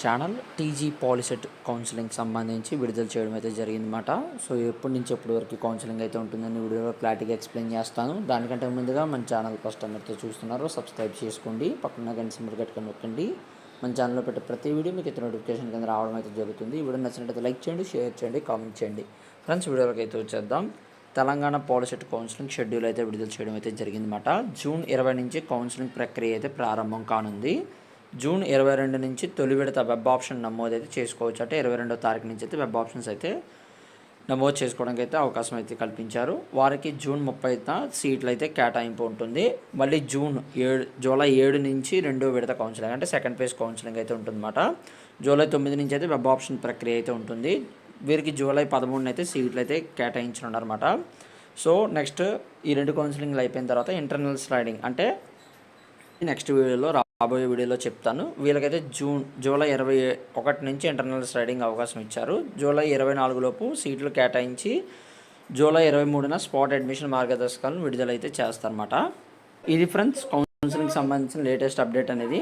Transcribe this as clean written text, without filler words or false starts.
Channel TG POLYCET counselling సంబంధించి విడుదల చేయడం అయితే జరిగిందన్నమాట. సో ఎప్పటి నుంచి ఎప్పటి వరకు కౌన్సిలింగ్ అయితే ఉంటుందని వీడియోలో క్లారిటీగా ఎక్స్ప్లెయిన్ చేస్తాను. దానికంటే ముందుగా మన ఛానల్ ఫస్ట్ అందరితో చూస్తున్నారో సబ్స్క్రైబ్ చేసుకోండి, పక్కన గంట సింబల్ కట్టుకొని నొక్కండి. మన ఛానల్లో పెట్టే ప్రతి వీడియో మీకు అయితే నోటిఫికేషన్ కింద రావడం అయితే జరుగుతుంది. ఈ వీడియో నచ్చినట్లయితే లైక్ చేయండి, షేర్ చేయండి, కామెంట్ చేయండి. ఫ్రెండ్స్, వీడియోలోకి అయితే వచ్చేద్దాం. తెలంగాణ పాలిసెట్ కౌన్సిలింగ్ షెడ్యూల్ అయితే విడుదల చేయడం అయితే జరిగిందన్నమాట. జూన్ 20 నుంచి కౌన్సిలింగ్ ప్రక్రియ అయితే ప్రారంభం కానుంది. జూన్ 22 నుంచి తొలి విడత వెబ్ ఆప్షన్ నమోదు అయితే చేసుకోవచ్చు. అంటే 22వ తారీఖు నుంచి అయితే వెబ్ ఆప్షన్స్ అయితే నమోదు చేసుకోవడానికి అయితే అవకాశం అయితే కల్పించారు. వారికి జూన్ 30న సీట్లు అయితే కేటాయింపు ఉంటుంది. మళ్ళీ జూలై 7 నుంచి రెండో విడత కౌన్సిలింగ్ అంటే సెకండ్ ఫేజ్ కౌన్సిలింగ్ అయితే ఉంటుందన్నమాట. జూలై 9 నుంచి అయితే వెబ్ ఆప్షన్ ప్రక్రియ అయితే ఉంటుంది. వీరికి జూలై 13 అయితే సీట్లు అయితే కేటాయించనున్నారన్నమాట. సో నెక్స్ట్ ఈ రెండు కౌన్సిలింగ్లు అయిపోయిన తర్వాత ఇంటర్నల్ స్లైడింగ్ అంటే నెక్స్ట్ వీడియోలో రాబోయే వీడియోలో చెప్తాను. వీళ్ళకైతే జూలై 21 నుంచి ఇంటర్నల్ స్లైడింగ్ అవకాశం ఇచ్చారు. జూలై 24 లోపు సీట్లు కేటాయించి జూలై 23న స్పాట్ అడ్మిషన్ మార్గదర్శకాలను విడుదలైతే చేస్తారన్నమాట. ఇది ఫ్రెండ్స్ కౌన్సిలింగ్ సంబంధించిన లేటెస్ట్ అప్డేట్ అనేది.